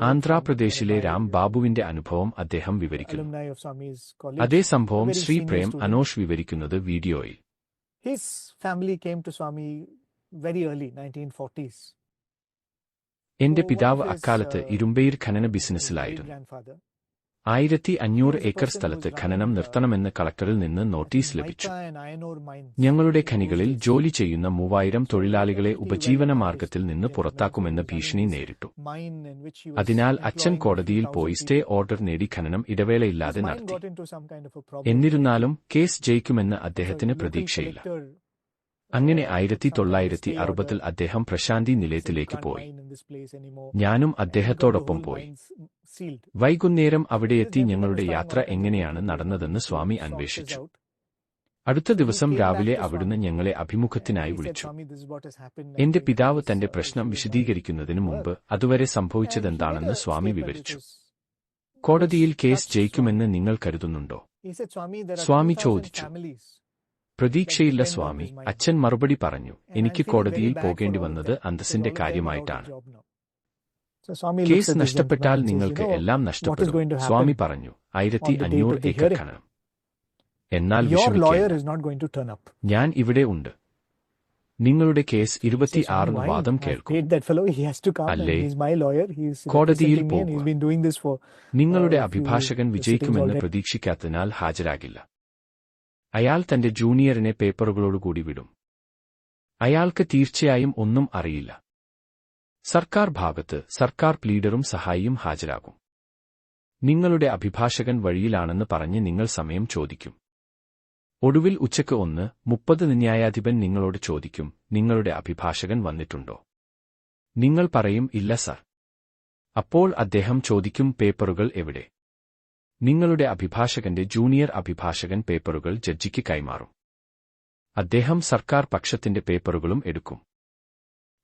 ആന്ധ്രാപ്രദേശിലെ രാം ബാബുവിന്റെ അനുഭവം അദ്ദേഹം വിവരിക്കുന്നു. അതേ സംഭവം ശ്രീ പ്രേം അനോഷ് വിവരിക്കുന്നത് വീഡിയോയിൽ. His family came to Swami very early, 1940s. എന്റെ പിതാവ് അക്കാലത്ത് ഇരുമ്പയിർ ഖനന ബിസിനസ്സിലായിരുന്നു. 1500 ഏക്കർ സ്ഥലത്ത് ഖനനം നിർത്തണമെന്ന് കളക്ടറിൽ നിന്ന് നോട്ടീസ് ലഭിച്ചു. ഞങ്ങളുടെ ഖനികളിൽ ജോലി ചെയ്യുന്ന 3000 തൊഴിലാളികളെ ഉപജീവന മാർഗത്തിൽ നിന്ന് പുറത്താക്കുമെന്ന ഭീഷണി നേരിട്ടു. അതിനാൽ അച്ഛൻ കോടതിയിൽ പോയി സ്റ്റേ ഓർഡർ നേടി ഖനനം ഇടവേളയില്ലാതെ നടത്തി. എന്നിരുന്നാലും കേസ് ജയിക്കുമെന്ന് അദ്ദേഹത്തിന് പ്രതീക്ഷയില്ല. അങ്ങനെ 1960-ൽ അദ്ദേഹം പ്രശാന്തി നിലയത്തിലേക്ക് പോയി. ഞാനും അദ്ദേഹത്തോടൊപ്പം പോയി. വൈകുന്നേരം അവിടെയെത്തി ഞങ്ങളുടെ യാത്ര എങ്ങനെയാണ് നടന്നതെന്ന് സ്വാമി അന്വേഷിച്ചു. അടുത്ത ദിവസം രാവിലെ അവിടുന്ന് ഞങ്ങളെ അഭിമുഖത്തിനായി വിളിച്ചു. എന്റെ പിതാവ് തന്റെ പ്രശ്നം വിശദീകരിക്കുന്നതിനു മുമ്പ് അതുവരെ സംഭവിച്ചതെന്താണെന്ന് സ്വാമി വിവരിച്ചു. കോടതിയിൽ കേസ് ജയിക്കുമെന്ന് നിങ്ങൾ കരുതുന്നുണ്ടോ? സ്വാമി ചോദിച്ചു. പ്രതീക്ഷയില്ല സ്വാമി, അച്ഛൻ മറുപടി പറഞ്ഞു. എനിക്ക് കോടതിയിൽ പോകേണ്ടി വന്നത് അന്തസ്സിന്റെ കാര്യമായിട്ടാണ്. കേസ് നഷ്ടപ്പെട്ടാൽ നിങ്ങൾക്ക് എല്ലാം നഷ്ടപ്പെടും, സ്വാമി പറഞ്ഞു. 1500 ഏക്കർ ഖനനം. എന്നാൽ വിഷമിക്കേണ്ട, ഞാൻ ഇവിടെ ഉണ്ട്. നിങ്ങളുടെ കേസ് 26 വാദം കേൾക്കും. അല്ലേ? കോടതിയിൽ പോകുക. നിങ്ങളുടെ അഭിഭാഷകൻ വിജയിക്കുമെന്ന് പ്രതീക്ഷിക്കാത്തതിനാൽ ഹാജരാകില്ല. അയാൾ തന്റെ ജൂനിയറിനെ പേപ്പറുകളോടുകൂടി വിടും. അയാൾക്ക് തീർച്ചയായും ഒന്നും അറിയില്ല. സർക്കാർ ഭാഗത്ത് സർക്കാർ പ്ലീഡറും സഹായിയും ഹാജരാകും. നിങ്ങളുടെ അഭിഭാഷകൻ വഴിയിലാണെന്ന് പറഞ്ഞ് നിങ്ങൾ സമയം ചോദിക്കും. ഒടുവിൽ ഉച്ചയ്ക്ക് 1:30 ന്യായാധിപൻ നിങ്ങളോട് ചോദിക്കും, നിങ്ങളുടെ അഭിഭാഷകൻ വന്നിട്ടുണ്ടോ? നിങ്ങൾ പറയും, ഇല്ല സർ. അപ്പോൾ അദ്ദേഹം ചോദിക്കും, പേപ്പറുകൾ എവിടെ? നിങ്ങളുടെ അഭിഭാഷകന്റെ ജൂനിയർ അഭിഭാഷകൻ പേപ്പറുകൾ ജഡ്ജിക്ക് കൈമാറും. അദ്ദേഹം സർക്കാർ പക്ഷത്തിന്റെ പേപ്പറുകളും എടുക്കും.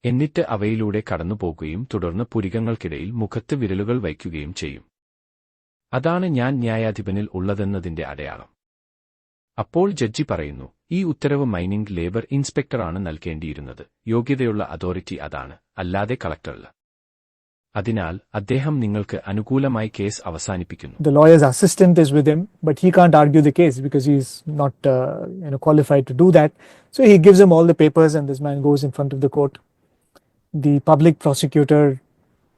എന്നിട്ട് അവയിലൂടെ കടന്നുപോകുകയും തുടർന്ന് പുരികങ്ങൾക്കിടയിൽ മുഖത്ത് വിരലുകൾ വയ്ക്കുകയും ചെയ്യും. അതാണ് ഞാൻ ന്യായാധിപനിൽ ഉള്ളതെന്നതിന്റെ അടയാളം. അപ്പോൾ ജഡ്ജി പറയുന്നു, ഈ ഉത്തരവ് മൈനിംഗ് ലേബർ ഇൻസ്പെക്ടറാണ് നൽകേണ്ടിയിരുന്നത്. യോഗ്യതയുള്ള അതോറിറ്റി അതാണ്, അല്ലാതെ കളക്ടറല്ല. അതിനാൽ അദ്ദേഹം നിങ്ങൾക്ക് അനുകൂലമായി കേസ് അവസാനിപ്പിക്കുന്നു. The lawyer's assistant is with him, but he can't argue the case because he is not qualified to do that. So he gives him all the papers and this man goes in front of the court. The public prosecutor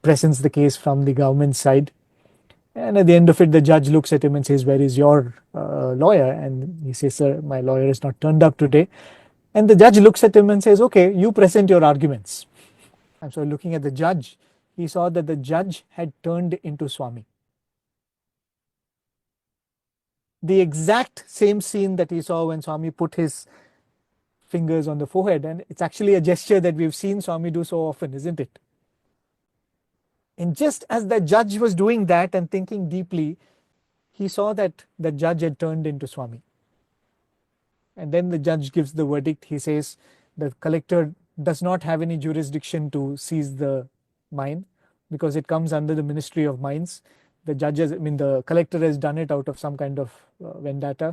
presents the case from the government side. And at the end of it, the judge looks at him and says, where is your lawyer? And he says, sir, my lawyer has not turned up today. And the judge looks at him and says, okay, you present your arguments. And so looking at the judge, he saw that the judge had turned into Swami. The exact same scene that he saw when Swami put his fingers on the forehead. And it's actually a gesture that we've seen Swami do so often, isn't it? And just as the judge was doing that and thinking deeply, he saw that the judge had turned into Swami. And then the judge gives the verdict. He says the collector does not have any jurisdiction to seize the mine because it comes under the Ministry of Mines. The collector has done it out of some kind of vendetta,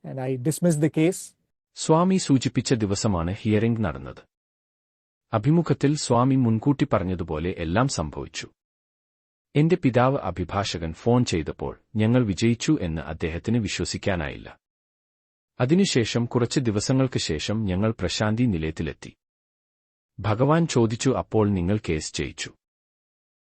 and I dismiss the case. സ്വാമി സൂചിപ്പിച്ച ദിവസമാണ് hearing നടന്നത്. അഭിമുഖത്തിൽ സ്വാമി മുൻകൂട്ടി പറഞ്ഞതുപോലെ എല്ലാം സംഭവിച്ചു. എന്റെ പിതാവ് അഭിഭാഷകൻ ഫോൺ ചെയ്തപ്പോൾ ഞങ്ങൾ വിജയിച്ചു എന്ന് അദ്ദേഹത്തിന് വിശ്വസിക്കാനായില്ല. അതിനുശേഷം കുറച്ച് ദിവസങ്ങൾക്ക് ശേഷം ഞങ്ങൾ പ്രശാന്തി നിലയത്തിലെത്തി. ഭഗവാൻ ചോദിച്ചു, അപ്പോൾ നിങ്ങൾ കേസ് ജയിച്ചു?